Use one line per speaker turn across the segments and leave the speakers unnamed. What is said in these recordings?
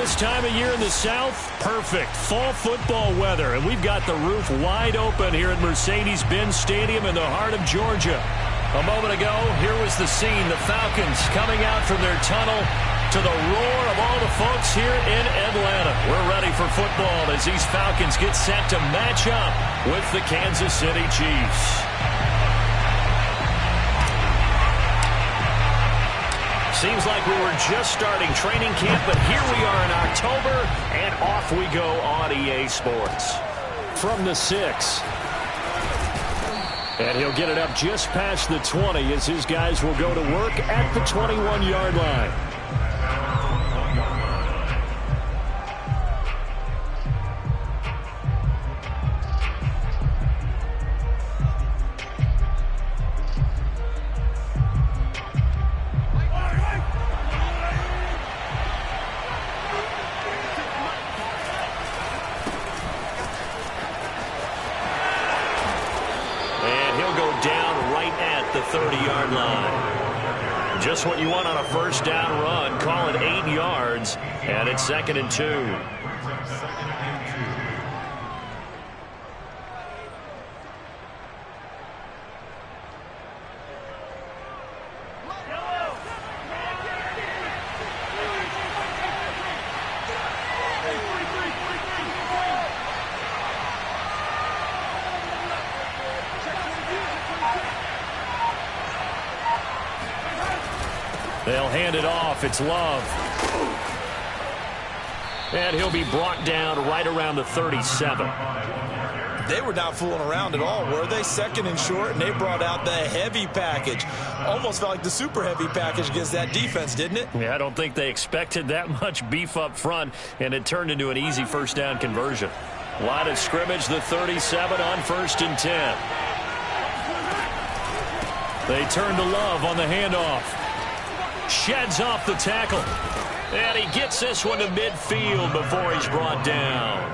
This time of year in the South, perfect fall football weather. And we've got the roof wide open here at Mercedes-Benz Stadium in the heart of Georgia. A moment ago, here was the scene. The Falcons coming out from their tunnel to the roar of all the folks here in Atlanta. We're ready for football as these Falcons get set to match up with the Kansas City Chiefs. Seems like we were just starting training camp, but here we are in October, and off we go on EA Sports. From the 6. And he'll get it up just past the 20 as his guys will go to work at the 21-yard line. The 30-yard line. Just what you want on a first down run. Call it 8 yards, and it's 2nd and 2. They'll hand it off. It's Love. And he'll be brought down right around the 37.
They were not fooling around at all, were they? 2nd and short, and they brought out the heavy package. Almost felt like the super heavy package against that defense, didn't it?
Yeah, I don't think they expected that much beef up front, and it turned into an easy first down conversion. Line of scrimmage, the 37 on 1st and 10. They turn to Love on the handoff. Sheds off the tackle. And he gets this one to midfield before he's brought down.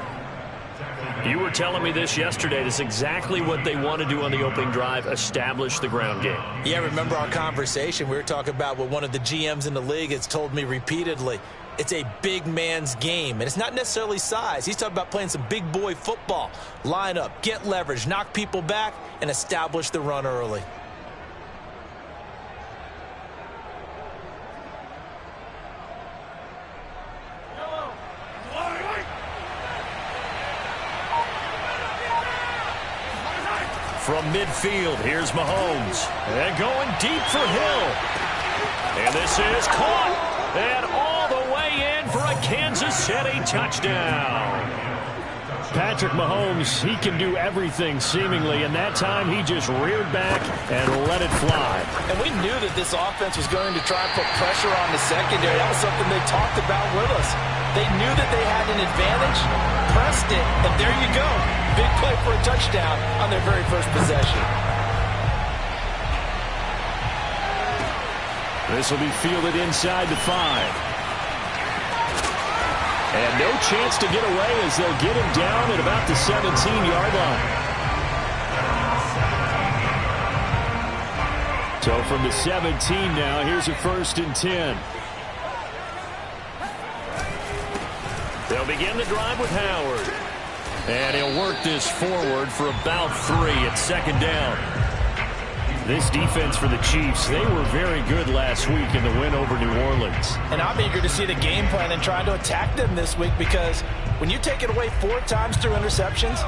You were telling me this yesterday. This is exactly what they want to do on the opening drive, establish the ground game.
Yeah, remember our conversation. We were talking about what one of the GMs in the league has told me repeatedly. It's a big man's game, and it's not necessarily size. He's talking about playing some big boy football. Line up, get leverage, knock people back, and establish the run early.
From midfield, here's Mahomes. And going deep for Hill. And this is caught. And all the way in for a Kansas City touchdown. Patrick Mahomes, he can do everything seemingly, and that time he just reared back and let it fly.
And we knew that this offense was going to try and put pressure on the secondary. That was something they talked about with us. They knew that they had an advantage, pressed it, and there you go. Big play for a touchdown on their very first possession.
This will be fielded inside the 5. And no chance to get away as they'll get him down at about the 17-yard line. So from the 17 now, here's a 1st and 10. They'll begin the drive with Howard. And he'll work this forward for about 3 at 2nd down. This defense for the Chiefs, they were very good last week in the win over New Orleans.
And I'm eager to see the game plan and trying to attack them this week, because when you take it away 4 times through interceptions,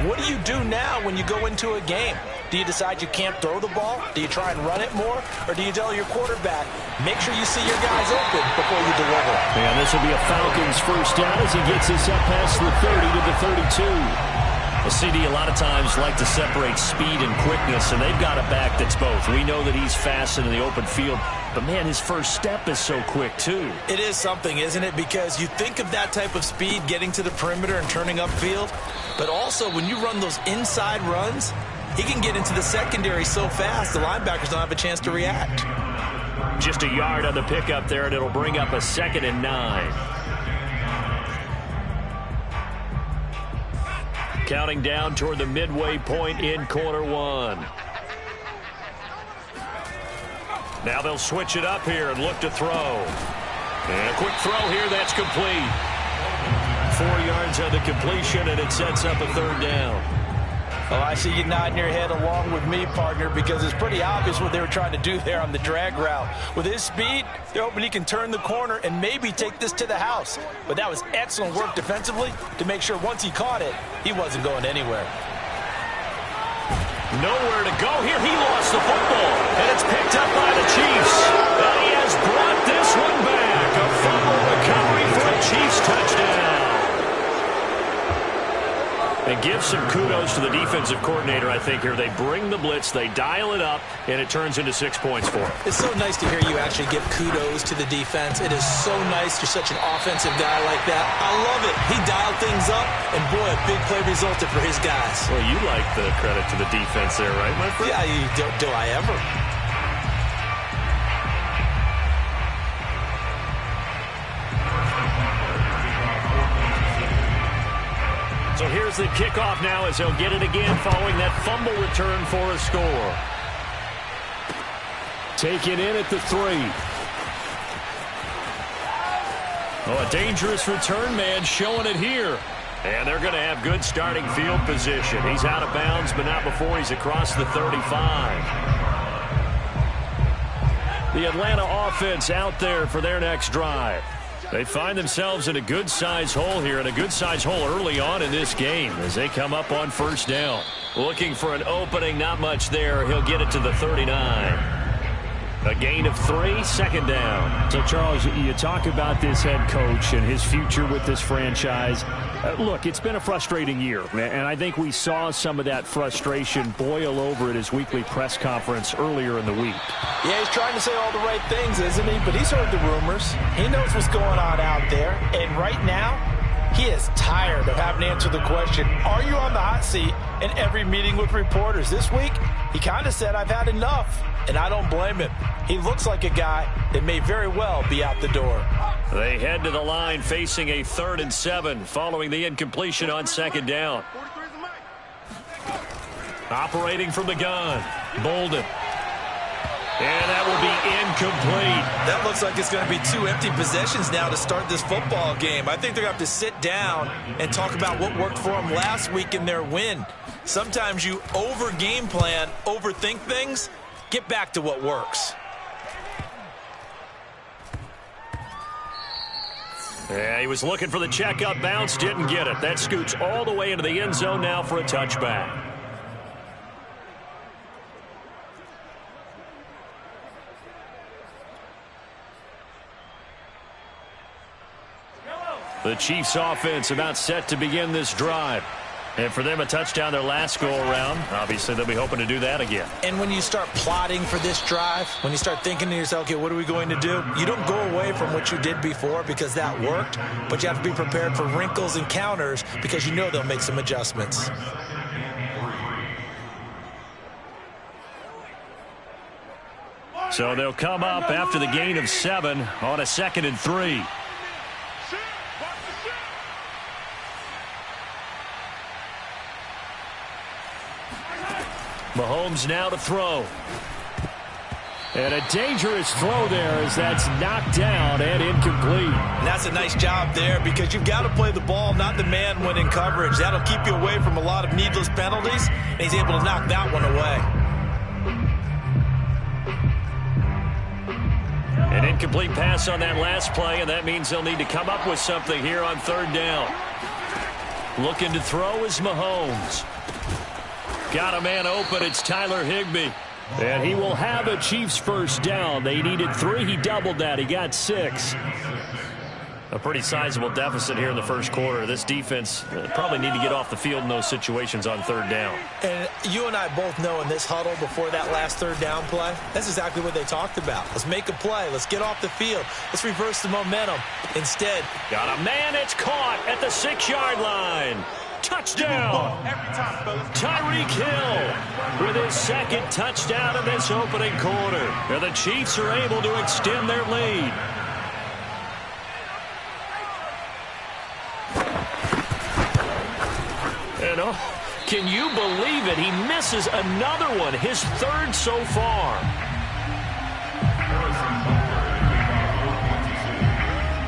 what do you do now when you go into a game? Do you decide you can't throw the ball? Do you try and run it more? Or do you tell your quarterback, make sure you see your guys open before you deliver?
And this will be a Falcons first down as he gets this up past the 30 to the 32. Well, CD, a lot of times like to separate speed and quickness, and they've got a back that's both. We know that he's fast in the open field, but, man, his first step is so quick, too.
It is something, isn't it? Because you think of that type of speed getting to the perimeter and turning upfield, but also when you run those inside runs, he can get into the secondary so fast the linebackers don't have a chance to react.
Just a yard on the pickup there, and it'll bring up a 2nd and 9. Counting down toward the midway point in quarter 1. Now they'll switch it up here and look to throw. And a quick throw here that's complete. 4 yards on the completion, and it sets up a third down.
Well, I see you nodding your head along with me, partner, because it's pretty obvious what they were trying to do there on the drag route. With his speed, they're hoping he can turn the corner and maybe take this to the house. But that was excellent work defensively to make sure once he caught it, he wasn't going anywhere.
Nowhere to go here. He lost the football, and it's picked up by the Chiefs. And he has brought this one back. A fumble recovery for a Chiefs touchdown. And give some kudos to the defensive coordinator, I think, here. They bring the blitz, they dial it up, and it turns into 6 points for them.
It's so nice to hear you actually give kudos to the defense. It is so nice you're such an offensive guy like that. I love it. He dialed things up, and boy, a big play resulted for his guys.
Well, you like the credit to the defense there, right, my friend?
Yeah, do I ever?
So here's the kickoff now as they'll get it again following that fumble return for a score. Taken in at the 3. Oh, a dangerous return man showing it here. And they're going to have good starting field position. He's out of bounds, but not before he's across the 35. The Atlanta offense out there for their next drive. They find themselves in a good-sized hole here, and a good-sized hole early on in this game as they come up on first down. Looking for an opening, not much there. He'll get it to the 39. A gain of 3, second down.
So, Charles, you talk about this head coach and his future with this franchise. Look, it's been a frustrating year, and I think we saw some of that frustration boil over at his weekly press conference earlier in the week.
Yeah, he's trying to say all the right things, isn't he? But he's heard the rumors. He knows what's going on out there. And right now, he is tired of having to answer the question, are you on the hot seat in every meeting with reporters? This week, he kind of said, I've had enough. And I don't blame him. He looks like a guy that may very well be out the door.
They head to the line facing a 3rd and 7 following the incompletion on second down. Operating from the gun, Bolden. And that will be incomplete.
That looks like it's going to be 2 empty possessions now to start this football game. I think they're going to have to sit down and talk about what worked for them last week in their win. Sometimes you over-game plan, overthink things. Get back to what works.
Yeah, he was looking for the checkup bounce, didn't get it. That scoots all the way into the end zone now for a touchback. The Chiefs offense about set to begin this drive. And for them, a touchdown their last go-around. Obviously, they'll be hoping to do that again.
And when you start plotting for this drive, when you start thinking to yourself, okay, what are we going to do? You don't go away from what you did before because that worked, but you have to be prepared for wrinkles and counters because you know they'll make some adjustments.
So they'll come up after the gain of 7 on a 2nd and 3. Mahomes now to throw. And a dangerous throw there as that's knocked down and incomplete.
And that's a nice job there because you've got to play the ball, not the man when in coverage. That'll keep you away from a lot of needless penalties, and he's able to knock that one away.
An incomplete pass on that last play, and that means they'll need to come up with something here on 3rd down. Looking to throw is Mahomes. Got a man open. It's Tyler Higbee. And he will have a Chiefs first down. They needed 3. He doubled that. He got 6. A pretty sizable deficit here in the first quarter. This defense probably need to get off the field in those situations on 3rd down.
And you and I both know in this huddle before that last 3rd down play, that's exactly what they talked about. Let's make a play. Let's get off the field. Let's reverse the momentum. Instead,
got a man. It's caught at the 6-yard line. Touchdown! Tyreek Hill with his 2nd touchdown in this opening quarter. And the Chiefs are able to extend their lead. And can you believe it? He misses another one, his 3rd so far.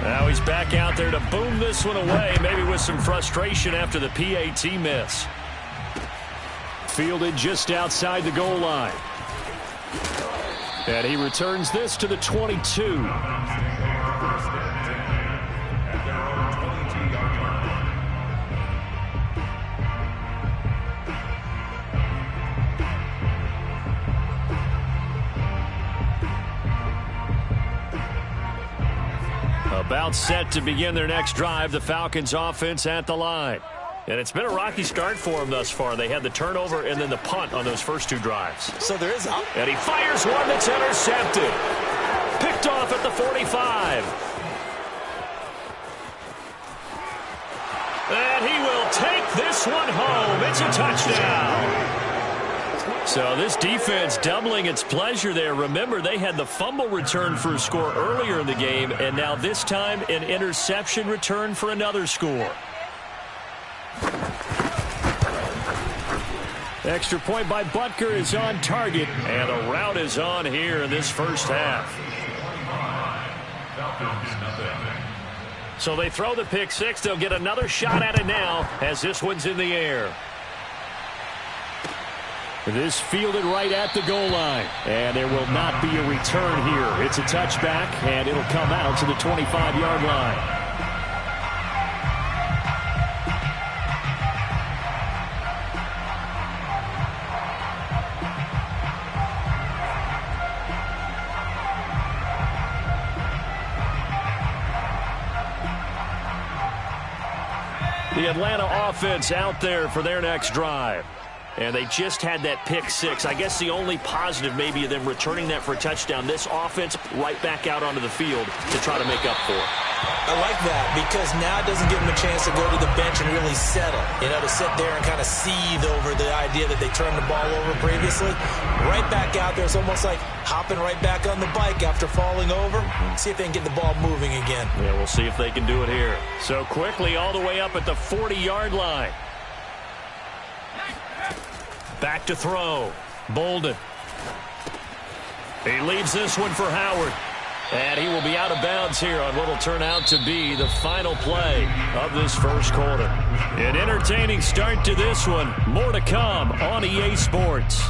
Now he's back out there to boom this one away, maybe with some frustration after the PAT miss.
Fielded just outside the goal line. And he returns this to the 22.
About set to begin their next drive, the Falcons offense at the line. And it's been a rocky start for them thus far. They had the turnover and then the punt on those first 2 drives.
So there is a...
And he fires one that's intercepted. Picked off at the 45. And he will take this one home. It's a touchdown. So this defense doubling its pleasure there. Remember, they had the fumble return for a score earlier in the game, and now this time an interception return for another score.
Extra point by Butker is on target,
and a rout is on here in this first half. So they throw the pick 6. They'll get another shot at it now as this one's in the air.
This fielded right at the goal line. And there will not be a return here. It's a touchback, and it'll come out to the 25-yard line.
The Atlanta offense out there for their next drive. And they just had that pick 6. I guess the only positive maybe of them returning that for a touchdown. This offense right back out onto the field to try to make up for it.
I like that because now it doesn't give them a chance to go to the bench and really settle. You know, to sit there and kind of seethe over the idea that they turned the ball over previously. Right back out there. It's almost like hopping right back on the bike after falling over. See if they can get the ball moving again.
Yeah, we'll see if they can do it here. So quickly all the way up at the 40-yard line. Back to throw. Bolden. He leaves this one for Howard. And he will be out of bounds here on what will turn out to be the final play of this first quarter. An entertaining start to this one. More to come on EA Sports.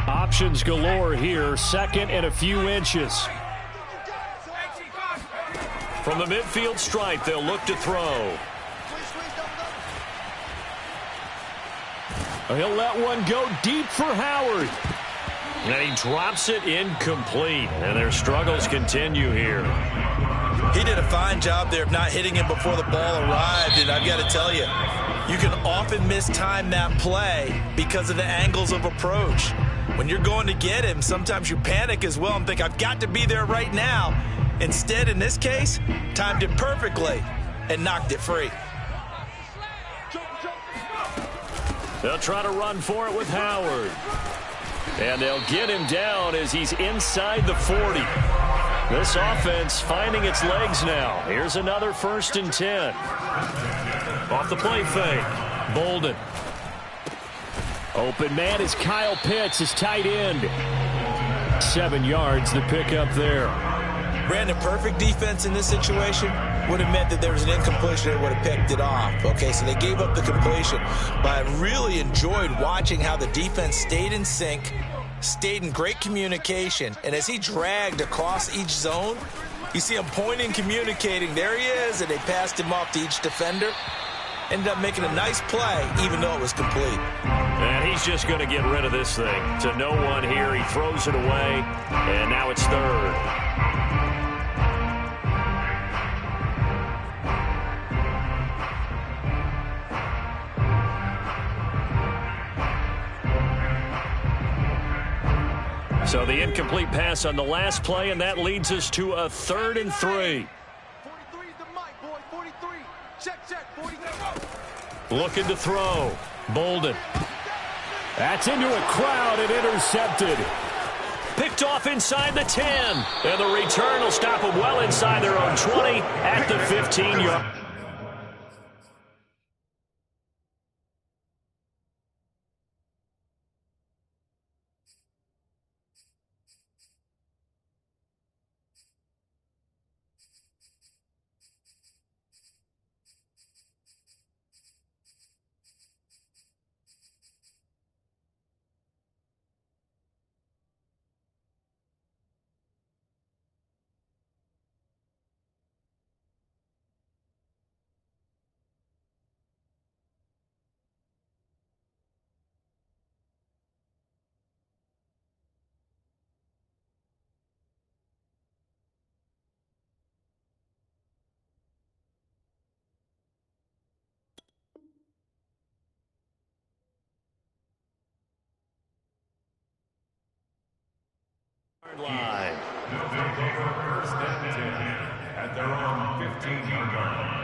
Options galore here. Second and a few inches.
From the midfield stripe, they'll look to throw.
He'll let one go deep for Howard.
And he drops it incomplete. And their struggles continue here.
He did a fine job there of not hitting him before the ball arrived. And I've got to tell you, you can often mistime that play because of the angles of approach. When you're going to get him, sometimes you panic as well and think, I've got to be there right now. Instead, in this case, timed it perfectly and knocked it free.
They'll try to run for it with Howard. And they'll get him down as he's inside the 40. This offense finding its legs now. Here's another 1st and 10. Off the play fake. Bolden.
Open man is Kyle Pitts, his tight end. 7 yards, the pickup there.
Brandon, perfect defense in this situation would have meant that there was an incompletion that would have picked it off. Okay, so they gave up the completion. But I really enjoyed watching how the defense stayed in sync, stayed in great communication. And as he dragged across each zone, you see him pointing, communicating. There he is, and they passed him off to each defender. Ended up making a nice play, even though it was complete.
And he's just going to get rid of this thing. To no one here. He throws it away, and now it's 3rd. So the incomplete pass on the last play, and that leads us to a 3rd and 3.
43 is the mic, boy. 43. Check, 43.
Looking to throw. Bolden.
That's into a crowd and intercepted.
Picked off inside the 10. And the return will stop them well inside their own 20 at the 15-yard. line.
They'll take over first and 10 at their own 15-yard line.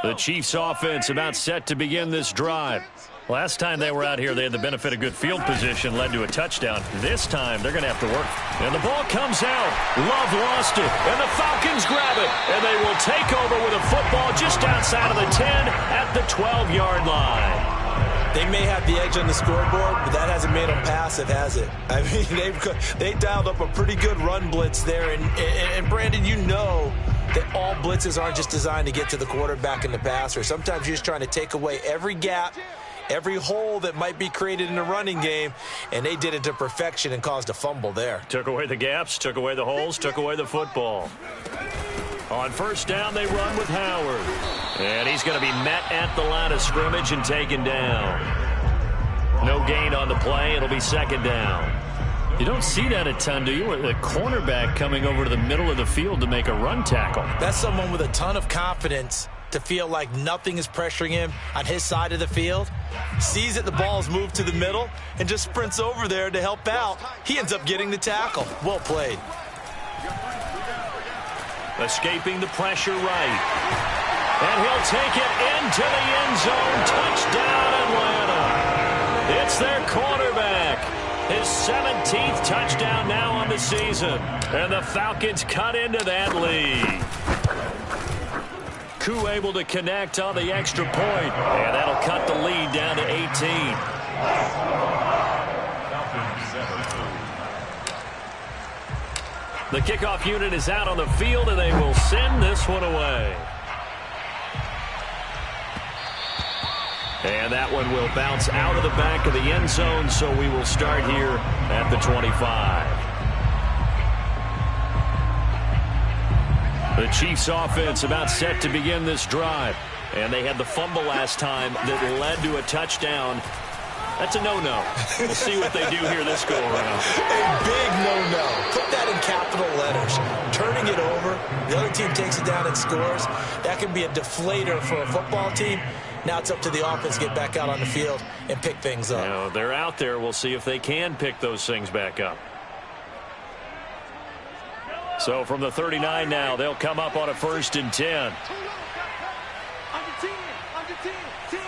The Chiefs offense about set to begin this drive. Last time they were out here, they had the benefit of good field position, led to a touchdown. This time, they're going to have to work. And the ball comes out. Love lost it. And the Falcons grab it. And they will take over with a football just outside of the 10 at the 12-yard line.
They may have the edge on the scoreboard, but that hasn't made them passive, has it? I mean, they dialed up a pretty good run blitz there. And Brandon, you know that all blitzes aren't just designed to get to the quarterback and the passer. Sometimes you're just trying to take away every gap, every hole that might be created in the running game, and they did it to perfection and caused a fumble there.
Took away the gaps, took away the holes, took away the football. On first down, they run with Howard. And he's going to be met at the line of scrimmage and taken down. No gain on the play. It'll be second down. You don't see that a ton, do you? A cornerback coming over to the middle of the field to make a run tackle.
That's someone with a ton of confidence to feel like nothing is pressuring him on his side of the field. Sees that the ball's moved to the middle and just sprints over there to help out. He ends up getting the tackle. Well played.
Escaping the pressure right. And he'll take it into the end zone. Touchdown, Atlanta. It's their quarterback. His 17th touchdown now on the season. And the Falcons cut into that lead. Koo able to connect on the extra point. And that'll cut the lead down to 18. The kickoff unit is out on the field, and they will send this one away. And that one will bounce out of the back of the end zone, so we will start here at the 25. The Chiefs offense about set to begin this drive. And they had the fumble last time that led to a touchdown. That's a no-no. We'll see what they do here this go-around.
A big no-no. Put that in capital letters. Turning it over, the other team takes it down and scores. That can be a deflator for a football team. Now it's up to the offense to get back out on the field and pick things up.
Now, they're out there. We'll see if they can pick those things back up. So from the 39 now, they'll come up on a 1st and 10.
Under 10, under 10, 10.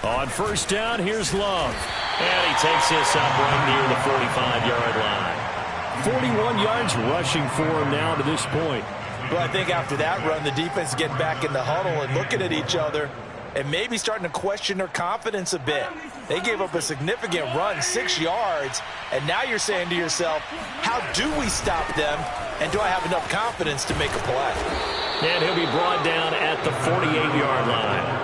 On first down, here's Love. And he takes this up right near the 45-yard line. 41 yards rushing for him now to this point.
Well, I think after that run, the defense is getting back in the huddle and looking at each other and maybe starting to question their confidence a bit. They gave up a significant run, 6 yards, and now you're saying to yourself, how do we stop them, and do I have enough confidence to make a play?
And he'll be brought down at the 48-yard line.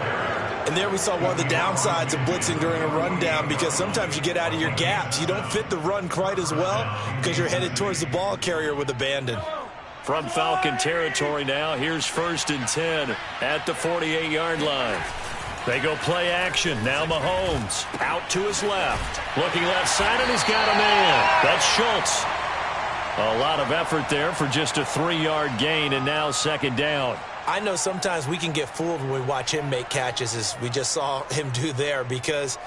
And there we saw one of the downsides of blitzing during a rundown, because sometimes you get out of your gaps. You don't fit the run quite as well because you're headed towards the ball carrier with abandon.
From Falcon territory now, here's 1st and 10 at the 48-yard line. They go play action. Now Mahomes out to his left. Looking left side, and he's got a man. That's Schultz. A lot of effort there for just a 3-yard gain, and now 2nd down.
I know sometimes we can get fooled when we watch him make catches, as we just saw him do there, because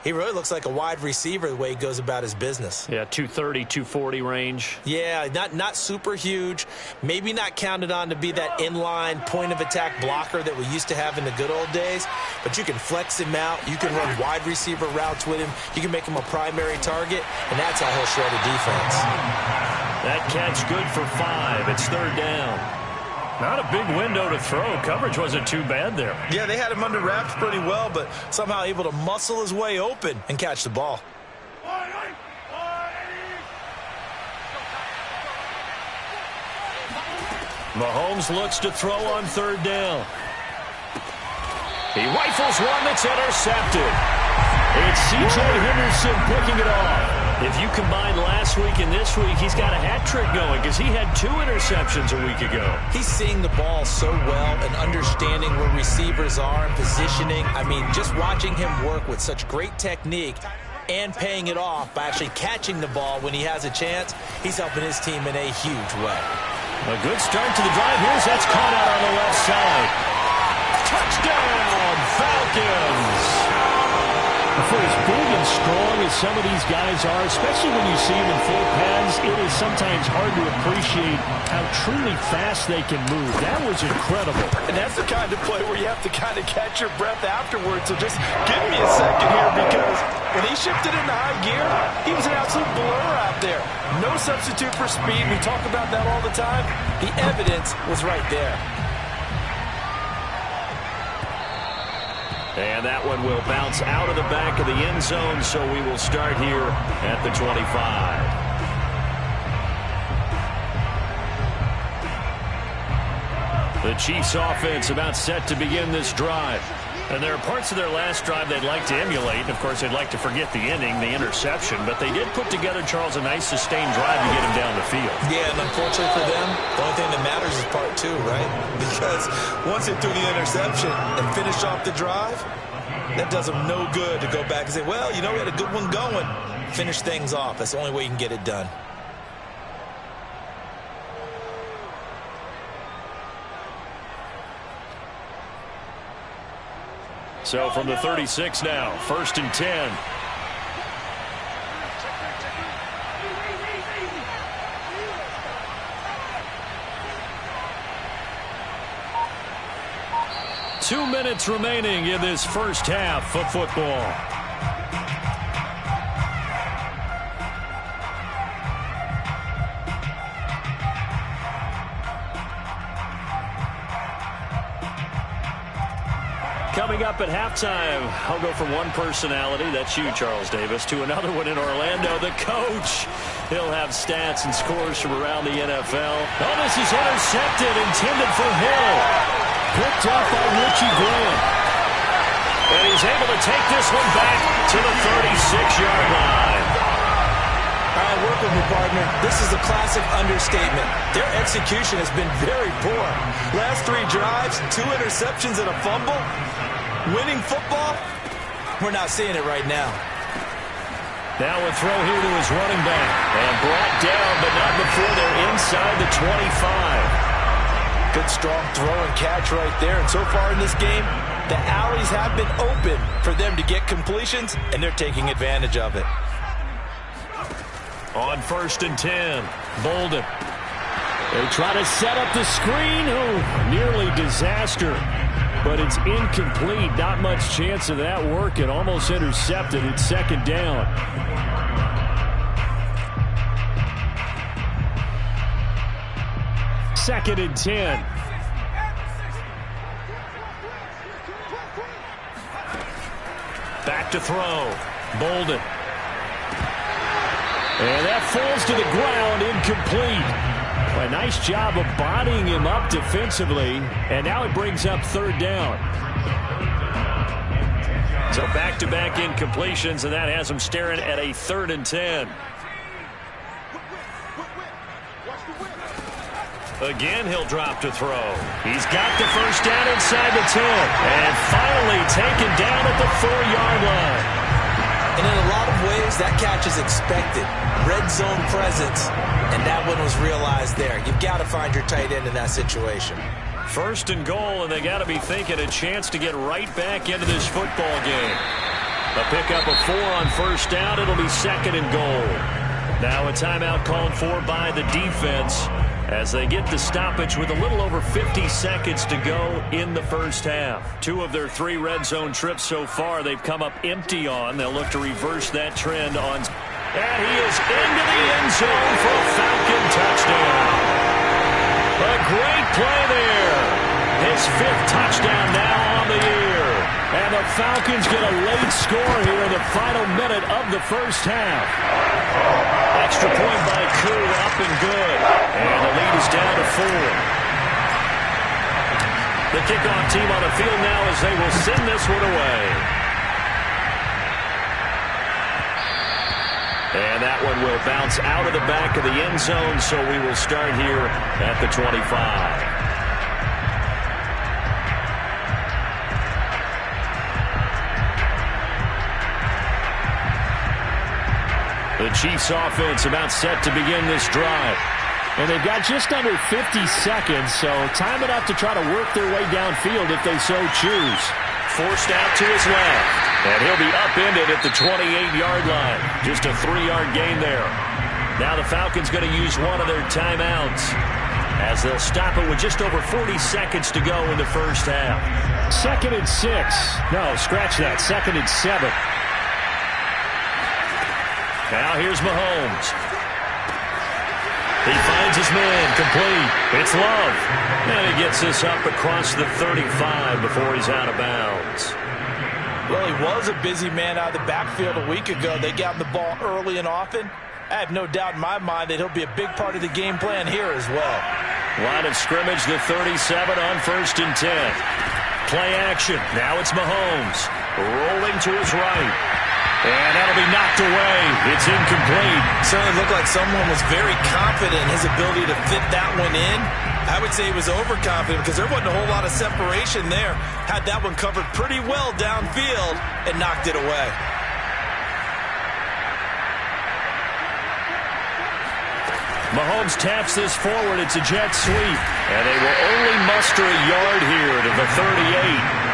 he really looks like a wide receiver the way he goes about his business.
Yeah, 230, 240 range.
Yeah, not super huge. Maybe not counted on to be that inline point-of-attack blocker that we used to have in the good old days. But you can flex him out. You can run wide receiver routes with him. You can make him a primary target, and that's how he'll shred a defense.
That catch good for 5. It's 3rd down. Not a big window to throw. Coverage wasn't too bad there.
Yeah, they had him under wraps pretty well, but somehow able to muscle his way open and catch the ball.
Mahomes looks to throw on 3rd down. He rifles one that's intercepted. It's C.J. Henderson picking it off. If you combine last week and this week, he's got a hat trick going because he had 2 interceptions a week ago.
He's seeing the ball so well and understanding where receivers are and positioning. I mean, just watching him work with such great technique and paying it off by actually catching the ball when he has a chance, he's helping his team in a huge way.
A good start to the drive. That's caught out on the left side. Touchdown, Falcons!
For as big and strong as some of these guys are, especially when you see them in full pads, it is sometimes hard to appreciate how truly fast they can move. That was incredible.
And that's the kind of play where you have to kind of catch your breath afterwards. So just give me a second here, because when he shifted into high gear, he was an absolute blur out there. No substitute for speed. We talk about that all the time. The evidence was right there.
And that one will bounce out of the back of the end zone, so we will start here at the 25. The Chiefs offense about set to begin this drive. And there are parts of their last drive they'd like to emulate. Of course, they'd like to forget the ending, the interception. But they did put together, Charles, a nice sustained drive to get him down the field.
Yeah, and unfortunately for them, the only thing that matters is part two, right? Because once they threw the interception and finished off the drive, that does them no good to go back and say, well, you know, we had a good one going. Finish things off. That's the only way you can get it done.
So from the 36 now, 1st and 10. Two minutes remaining in this first half of football. Coming up at halftime, I'll go from one personality, that's you, Charles Davis, to another one in Orlando, the coach. He'll have stats and scores from around the NFL. Oh, this is intercepted, intended for Hill. Picked up by Richie Graham. And he's able to take this one back to the 36-yard line.
All right, work with me, partner. This is a classic understatement. Their execution has been very poor. Last three drives, 2 interceptions and a fumble. Winning football, we're not seeing it right now.
Now a throw here to his running back. And brought down, but not before they're inside the 25.
Good, strong throw and catch right there. And so far in this game, the alleys have been open for them to get completions, and they're taking advantage of it.
On 1st and 10, Bolden.
They try to set up the screen. Oh, nearly disaster. But it's incomplete. Not much chance of that working. Almost intercepted. It's 2nd down. Second and 10.
Back to throw. Bolden. And that falls to the ground, incomplete. A nice job of bodying him up defensively. And now it brings up 3rd down. So back-to-back incompletions, and that has him staring at a 3rd and 10. Again, he'll drop to throw. He's got the first down inside the 10. And finally taken down at the 4-yard line.
And in a lot of ways, that catch is expected. Red zone presence, and that one was realized there. You've got to find your tight end in that situation.
1st and goal, and they got to be thinking a chance to get right back into this football game. A pickup of 4 on 1st down. It'll be 2nd and goal. Now a timeout called for by the defense as they get the stoppage with a little over 50 seconds to go in the first half. 2 of their 3 red zone trips so far they've come up empty on. They'll look to reverse that trend on. And he is into the end zone for a Falcon touchdown. A great play there. His 5th touchdown now on the year. And the Falcons get a late score here in the final minute of the first half. Extra point by Koo, up and good. And the lead is down to 4. The kickoff team on the field now as they will send this one away. And that one will bounce out of the back of the end zone, so we will start here at the 25. The Chiefs offense about set to begin this drive.
And they've got just under 50 seconds, so time enough to try to work their way downfield if they so choose.
Forced out to his left. And he'll be upended at the 28-yard line. Just a 3-yard gain there. Now the Falcons going to use one of their timeouts as they'll stop it with just over 40 seconds to go in the first half.
2nd and 6. No, scratch that. 2nd and 7.
Now here's Mahomes. He finds his man, complete. It's Love. And he gets this up across the 35 before he's out of bounds.
Well, he was a busy man out of the backfield a week ago. They got him the ball early and often. I have no doubt in my mind that he'll be a big part of the game plan here as well.
Line of scrimmage, the 37 on 1st and 10. Play action. Now it's Mahomes. Rolling to his right. And that'll be knocked away. It's incomplete.
Certainly looked like someone was very confident in his ability to fit that one in. I would say he was overconfident because there wasn't a whole lot of separation there. Had that one covered pretty well downfield and knocked it away.
Mahomes taps this forward. It's a jet sweep. And they will only muster a yard here to the 38.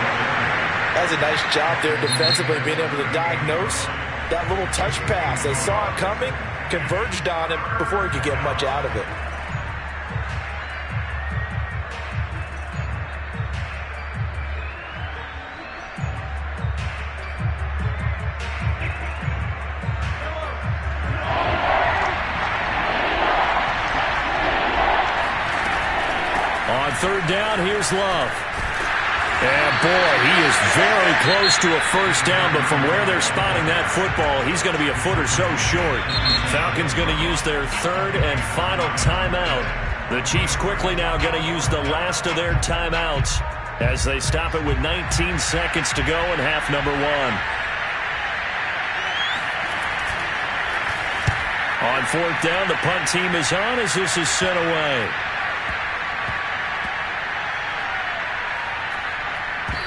That's a nice job there defensively, being able to diagnose that little touch pass. They saw it coming, converged on him before he could get much out of it.
On 3rd down, here's Love. And, boy, he is very close to a first down, but from where they're spotting that football, he's going to be a foot or so short. Falcons going to use their 3rd and final timeout. The Chiefs quickly now going to use the last of their timeouts as they stop it with 19 seconds to go in half number 1. On 4th down, the punt team is on as this is sent away.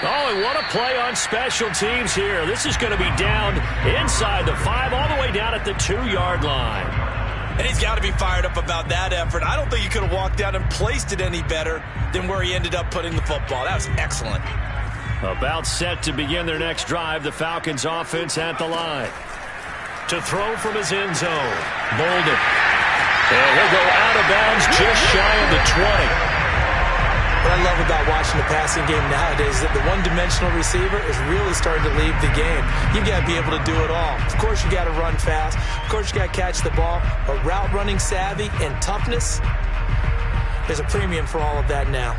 Oh, and what a play on special teams here. This is going to be down inside the 5, all the way down at the 2-yard line.
And he's got to be fired up about that effort. I don't think he could have walked down and placed it any better than where he ended up putting the football. That was excellent.
About set to begin their next drive, the Falcons offense at the line. To throw from his end zone, Bolden. And he'll go out of bounds just shy of the 20.
What I love about watching the passing game nowadays is that the one-dimensional receiver is really starting to leave the game. You've got to be able to do it all. Of course, you got to run fast. Of course, you got to catch the ball. But route running savvy and toughness, there's a premium for all of that now.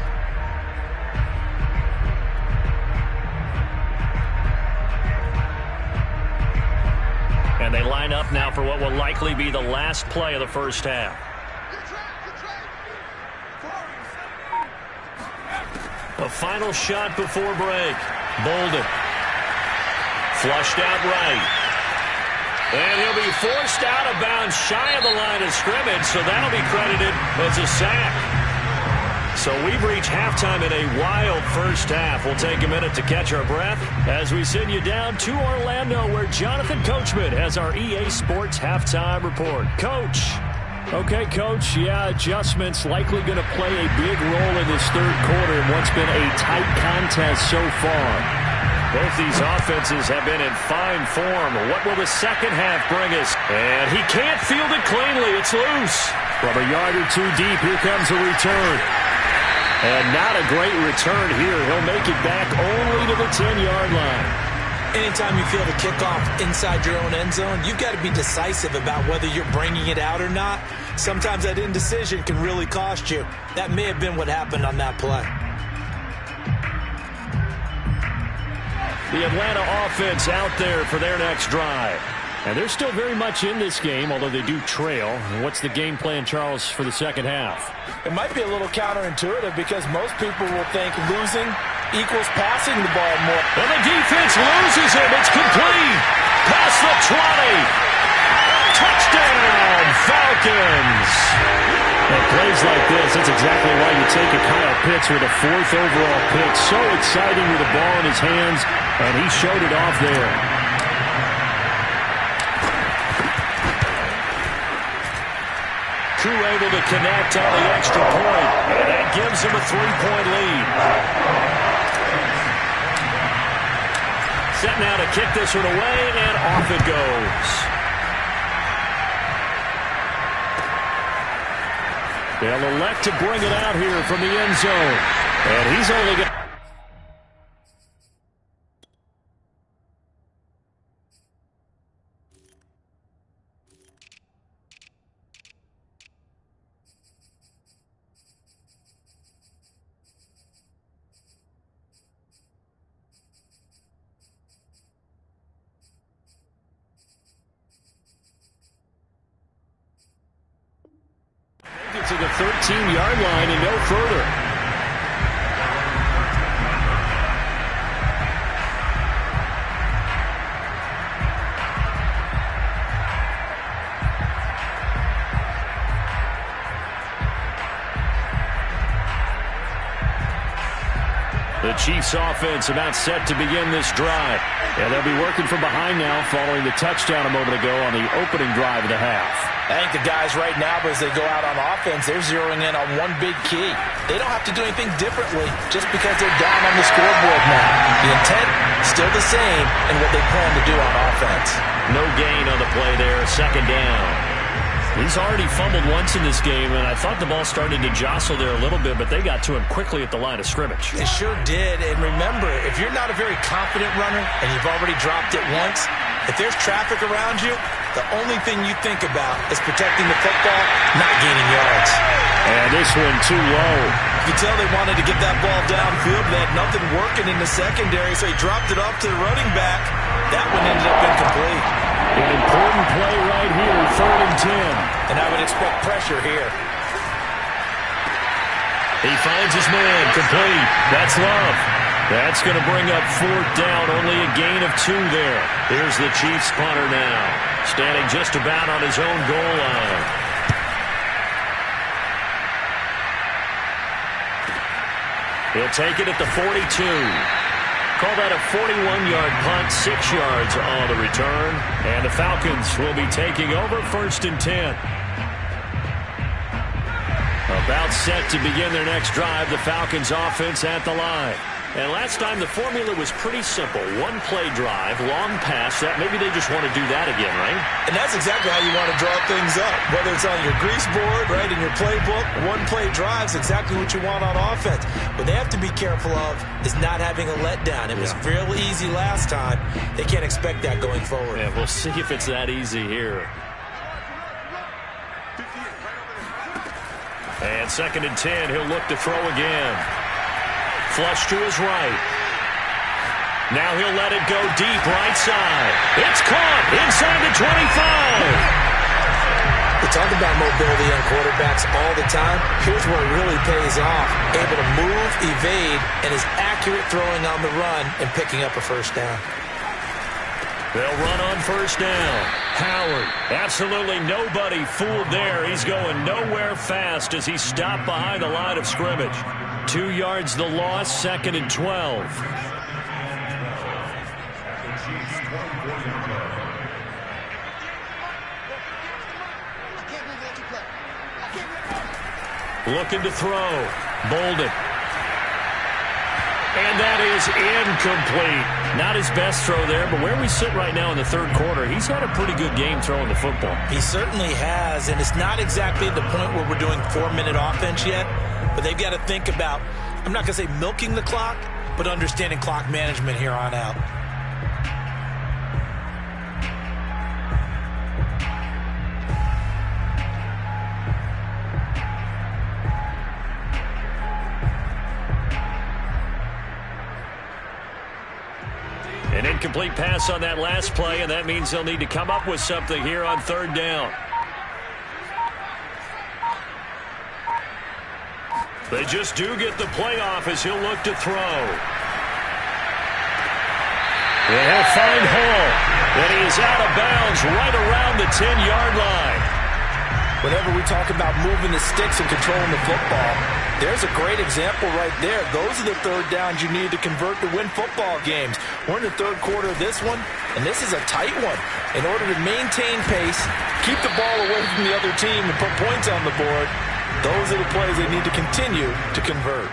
And they line up now for what will likely be the last play of the first half. A final shot before break. Bolden. Flushed out right. And he'll be forced out of bounds shy of the line of scrimmage, so that'll be credited as a sack. So we've reached halftime in a wild first half. We'll take a minute to catch our breath as we send you down to Orlando, where Jonathan Coachman has our EA Sports Halftime Report. Coach. Okay, Coach, yeah, adjustments likely going to play a big role in this 3rd quarter in what's been a tight contest so far. Both these offenses have been in fine form. What will the second half bring us? And he can't field it cleanly. It's loose. From a yard or 2 deep, here comes a return. And not a great return here. He'll make it back only to the 10-yard line.
Anytime you feel the kickoff inside your own end zone, you've got to be decisive about whether you're bringing it out or not. Sometimes that indecision can really cost you. That may have been what happened on that play.
The Atlanta offense out there for their next drive. And they're still very much in this game, although they do trail. What's the game plan, Charles, for the second half?
It might be a little counterintuitive because most people will think losing equals passing the ball more.
And the defense loses him. It's complete. Past the 20. Touchdown, Falcons.
And plays like this, that's exactly why you take a Kyle Pitts with a 4th overall pick. So exciting with the ball in his hands, and he showed it off there.
crew able to connect on the extra point, and that gives them a 3-point lead. Set now to kick this one away, and off it goes. They'll elect to bring it out here from the end zone. And he's only got... to the 13-yard line and no further. The Chiefs offense about set to begin this drive. And they'll be working from behind now following the touchdown a moment ago on the opening drive of the half.
I think the guys right now, as they go out on offense, they're zeroing in on one big key. They don't have to do anything differently just because they're down on the scoreboard now. The intent still the same in what they plan to do on offense.
No gain on the play there, second down. He's already fumbled once in this game, and I thought the ball started to jostle there a little bit, but they got to him quickly at the line of scrimmage.
It sure did, and remember, if you're not a very confident runner and you've already dropped it once, if there's traffic around you, the only thing you think about is protecting the football, not gaining yards.
And this one too low.
You can tell they wanted to get that ball downfield. They had nothing working in the secondary, so he dropped it off to the running back. That one ended up incomplete.
An important play right here, 3rd and 10.
And I would expect pressure here.
He finds his man, complete. That's Love. That's going to bring up 4th down, only a gain of 2 there. Here's the Chiefs punter now, standing just about on his own goal line. He'll take it at the 42. Call that a 41-yard punt, 6 yards on the return. And the Falcons will be taking over 1st and 10. About set to begin their next drive, the Falcons offense at the line. And last time the formula was pretty simple. One play drive, long pass. That maybe they just want to do that again, right?
And that's exactly how you want to draw things up. Whether it's on your grease board, right, in your playbook, one play drive is exactly what you want on offense. What they have to be careful of is not having a letdown. It was real easy last time. They can't expect that going forward.
Yeah, we'll see if it's that easy here. And 2nd and 10, he'll look to throw again. Flush to his right. Now he'll let it go deep right side. It's caught inside the 25.
We talk about mobility on quarterbacks all the time. Here's where it really pays off. Able to move, evade, and is accurate throwing on the run and picking up a 1st down.
They'll run on 1st down. Howard, absolutely nobody fooled there. He's going nowhere fast as he stopped behind the line of scrimmage. 2 yards the loss, 2nd and 12. Looking to throw. Bolden. And that is incomplete. Not his best throw there, but where we sit right now in the 3rd quarter, he's had a pretty good game throwing the football.
He certainly has, and it's not exactly the point where we're doing 4-minute offense yet, but they've got to think about, I'm not going to say milking the clock, but understanding clock management here on out.
An incomplete pass on that last play, and that means they'll need to come up with something here on 3rd down. They just do get the play off as he'll look to throw. And he'll find Hall. And he is out of bounds right around the 10-yard line.
Whenever we talk about moving the sticks and controlling the football, there's a great example right there. Those are the third downs you need to convert to win football games. We're in the third quarter of this one, and this is a tight one. In order to maintain pace, keep the ball away from the other team, and put points on the board, those are the plays they need to continue to convert.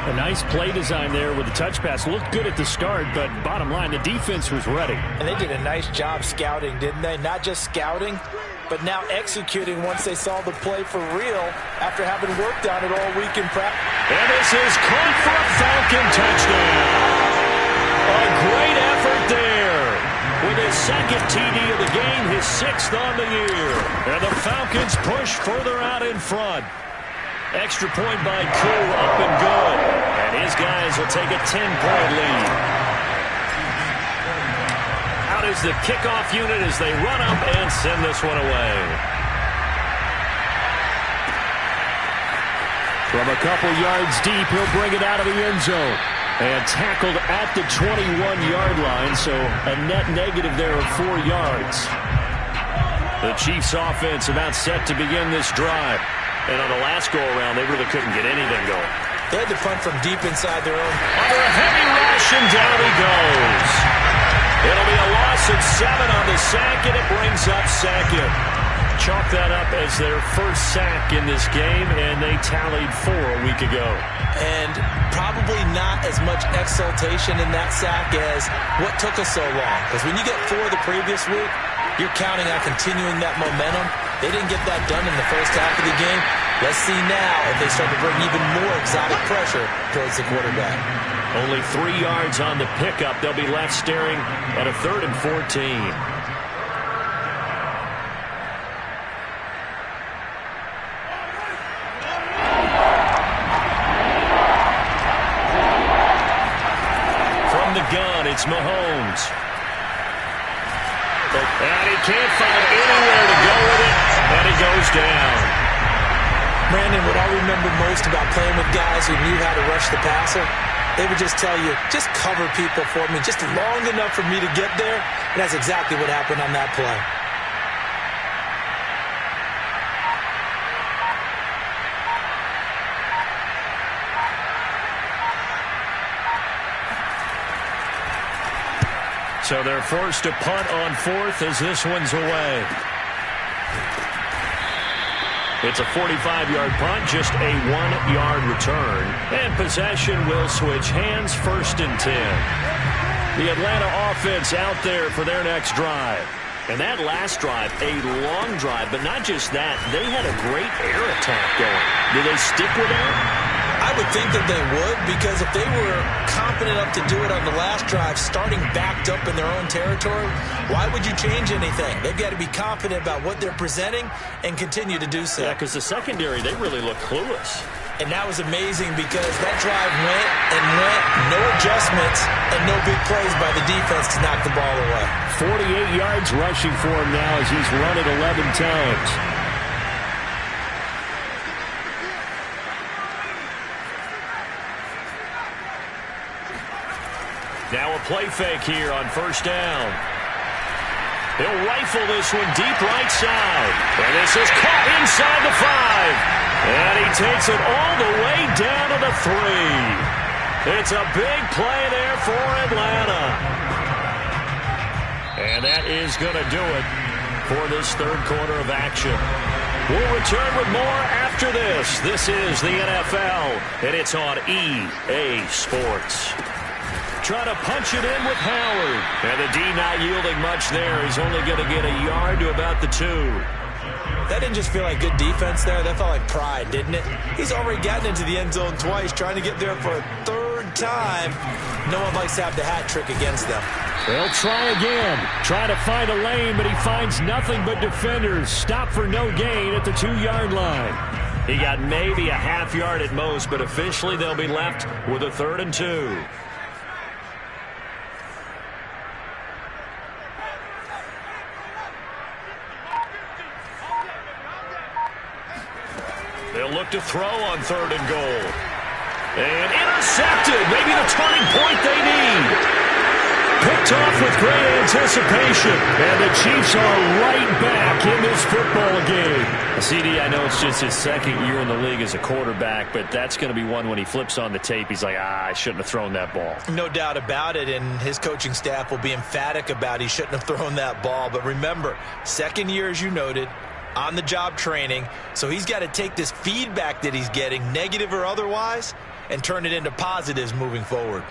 A nice play design there with the touch pass. Looked good at the start, but bottom line, the defense was ready.
And they did a nice job scouting, didn't they? Not just scouting, but now executing once they saw the play for real after having worked on it all week in practice.
And this is caught for a Falcon touchdown. A great effort there. With his second TD of the game, his 6th on the year. And the Falcons push further out in front. Extra point by Koo, up and good. And his guys will take a 10-point lead. Out is the kickoff unit as they run up and send this one away.
From a couple yards deep, he'll bring it out of the end zone. And tackled at the 21-yard line, so a net negative there of 4 yards. The Chiefs' offense about set to begin this drive. And on the last go-around, they really couldn't get anything going.
They had to punt from deep inside their own.
Under a heavy rush, and down he goes. It'll be a loss of 7 on the sack, and it brings up second. Chalk that up as their first sack in this game, and they tallied 4 a week ago.
And probably not as much exultation in that sack as what took us so long. Because when you get 4 the previous week, you're counting on continuing that momentum. They didn't get that done in the first half of the game. Let's see now if they start to bring even more exotic pressure towards the quarterback.
Only 3 yards on the pickup. They'll be left staring at a 3rd and 14. From the gun, it's Mahomes. And he can't find anywhere to go with it, and he goes down.
Brandon, what I remember most about playing with guys who knew how to rush the passer, they would just tell you, just cover people for me, just long enough for me to get there. And that's exactly what happened on that play.
So they're forced to punt on 4th as this one's away. It's a 45-yard punt, just a 1-yard return. And possession will switch hands, 1st and 10. The Atlanta offense out there for their next drive. And that last drive, a long drive, but not just that. They had a great air attack going. Do they stick with that?
I would think that they would, because if they were confident enough to do it on the last drive, starting backed up in their own territory, why would you change anything? They've got to be confident about what they're presenting and continue to do so.
Yeah, because the secondary, they really look clueless.
And that was amazing because that drive went and went, no adjustments, and no big plays by the defense to knock the ball away.
48 yards rushing for him now as he's run it 11 times.
Now a play fake here on 1st down. He'll rifle this one deep right side. And this is caught inside the 5. And he takes it all the way down to the 3. It's a big play there for Atlanta. And that is going to do it for this 3rd quarter of action. We'll return with more after this. This is the NFL, and it's on EA Sports. Trying to punch it in with Howard. And the D not yielding much there. He's only going to get a yard to about the 2.
That didn't just feel like good defense there. That felt like pride, didn't it? He's already gotten into the end zone twice, trying to get there for a 3rd time. No one likes to have the hat trick against them.
They'll try again. Try to find a lane, but he finds nothing but defenders. Stop for no gain at the 2-yard line.
He got maybe a half yard at most, but officially they'll be left with a 3rd and 2. They'll look to throw on 3rd and goal. And intercepted. Maybe the turning point they need. picked off with great anticipation. And the Chiefs are right back in this football game. CD, I know it's just his second year in the league as a quarterback, but that's going to be one when he flips on the tape. He's like, I shouldn't have thrown that ball.
No doubt about it, and his coaching staff will be emphatic about he shouldn't have thrown that ball. But remember, second year, as you noted, on-the-job training, so he's got to take this feedback that he's getting, negative or otherwise, and turn it into positives moving forward.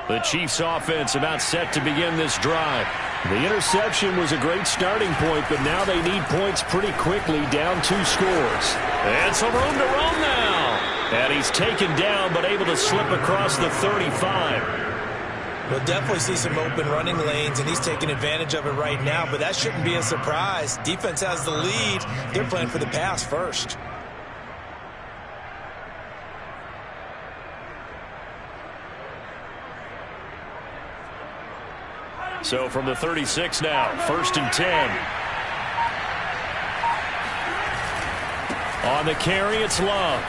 The Chiefs offense about set to begin this drive. The interception was a great starting point, but now they need points pretty quickly, down 2 scores. And some room to roam now. And he's taken down, but able to slip across the 35.
We'll definitely see some open running lanes, and he's taking advantage of it right now, but that shouldn't be a surprise. Defense has the lead. They're playing for the pass first.
So from the 36 now, 1st and 10. On the carry, it's Love.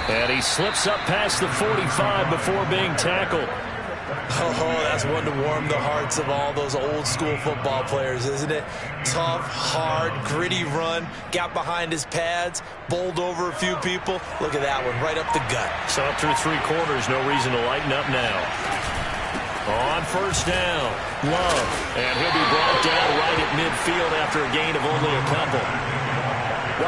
And he slips up past the 45 before being tackled.
Oh, that's one to warm the hearts of all those old school football players, isn't it? Tough, hard, gritty run, got behind his pads, bowled over a few people. Look at that one, right up the gut.
So up through 3 quarters, no reason to lighten up now. On 1st down, Love. And he'll be brought down right at midfield after a gain of only a couple.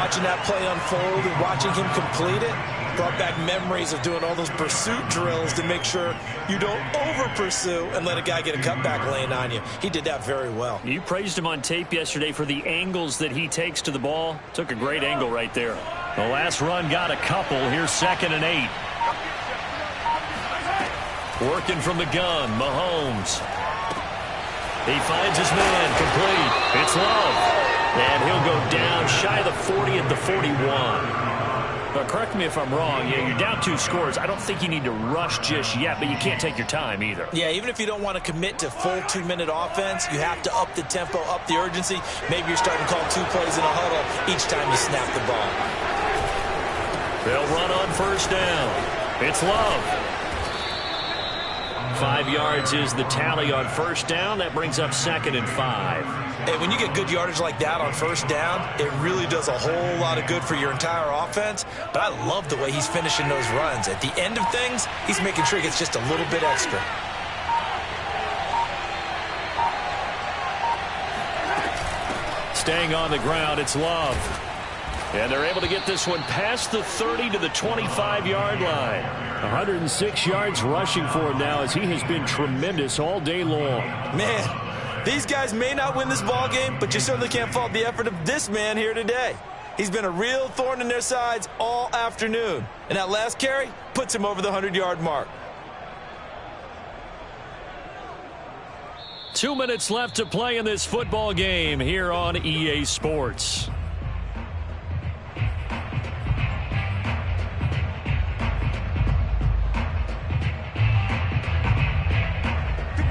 Watching that play unfold and watching him complete it brought back memories of doing all those pursuit drills to make sure you don't over-pursue and let a guy get a cutback lane on you. He did that very well.
You praised him on tape yesterday for the angles that he takes to the ball. Took a great angle right there. The last run got a couple. Here's 2nd and 8. Working from the gun, Mahomes. He finds his man, complete. It's Love. And he'll go down shy of the 40 at the 41. But correct me if I'm wrong. Yeah, you're down 2 scores. I don't think you need to rush just yet, but you can't take your time either.
Yeah, even if you don't want to commit to full 2-minute offense, you have to up the tempo, up the urgency. Maybe you're starting to call 2 plays in a huddle each time you snap the ball.
They'll run on 1st down. It's Love. 5 yards is the tally on 1st down. That brings up 2nd and 5.
And when you get good yardage like that on 1st down, it really does a whole lot of good for your entire offense. But I love the way he's finishing those runs. At the end of things, he's making sure he gets just a little bit extra.
Staying on the ground, it's Love. And they're able to get this one past the 30 to the 25-yard line. 106 yards rushing for him now as he has been tremendous all day long.
Man, these guys may not win this ball game, but you certainly can't fault the effort of this man here today. He's been a real thorn in their sides all afternoon. And that last carry puts him over the 100-yard mark.
2 minutes left to play in this football game here on EA Sports.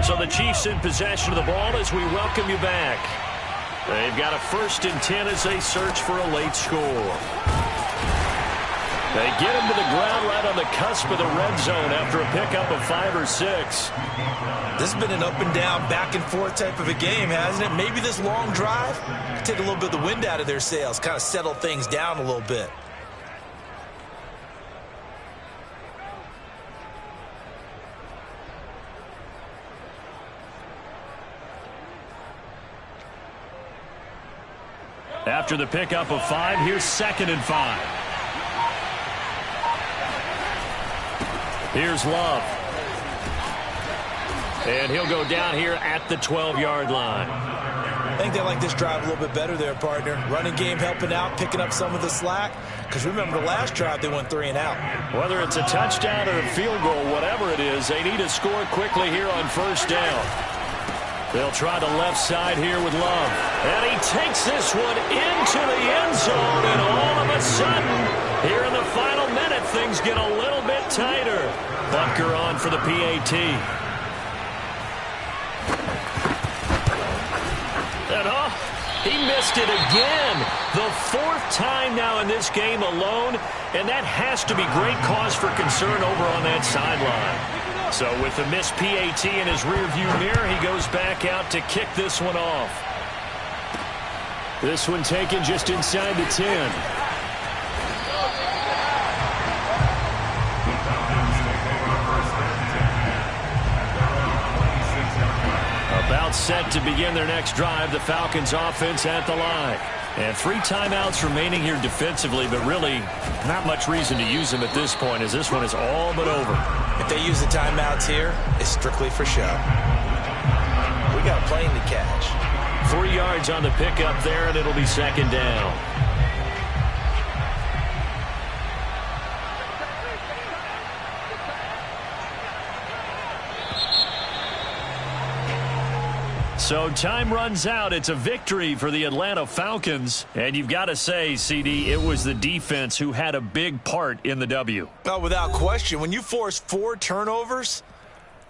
So the Chiefs in possession of the ball as we welcome you back. They've got a 1st and 10 as they search for a late score. They get him to the ground right on the cusp of the red zone after a pickup of 5 or 6.
This has been an up and down, back and forth type of a game, hasn't it? Maybe this long drive could take a little bit of the wind out of their sails, kind of settle things down a little bit.
After the pickup of 5, here's 2nd and 5. Here's Love. And he'll go down here at the 12-yard line.
I think they like this drive a little bit better there, partner. Running game helping out, picking up some of the slack. Because remember, the last drive, they went 3 and out.
Whether it's a touchdown or a field goal, whatever it is, they need to score quickly here on 1st down. They'll try the left side here with Love. And he takes this one into the end zone. And all of a sudden, here in the final minute, things get a little bit tighter. Butker on for the PAT. And he missed it again. The fourth time now in this game alone, and that has to be great cause for concern over on that sideline. So with the missed PAT in his rearview mirror, he goes back out to kick this one off.
This one taken just inside the 10.
About set to begin their next drive, the Falcons offense at the line. And 3 timeouts remaining here defensively, but really not much reason to use them at this point, as this one is all but over.
If they use the timeouts here, it's strictly for show. We got a plane to catch.
3 yards on the pickup there, and it'll be second down. So time runs out. It's a victory for the Atlanta Falcons. And you've got to say, CD, it was the defense who had a big part in the W.
Oh, without question. When you force 4 turnovers,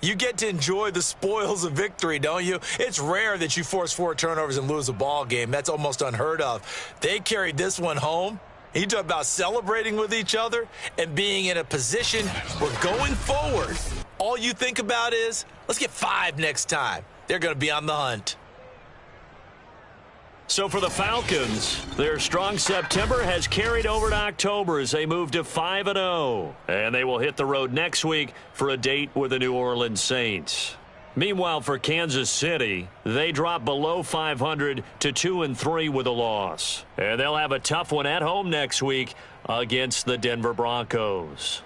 you get to enjoy the spoils of victory, don't you? It's rare that you force 4 turnovers and lose a ball game. That's almost unheard of. They carried this one home. You talk about celebrating with each other and being in a position where going forward, all you think about is, let's get 5 next time. They're going to be on the hunt.
So for the Falcons, their strong September has carried over to October as they move to 5-0. And they will hit the road next week for a date with the New Orleans Saints. Meanwhile, for Kansas City, they drop below 500 to 2-3 with a loss. And they'll have a tough one at home next week against the Denver Broncos.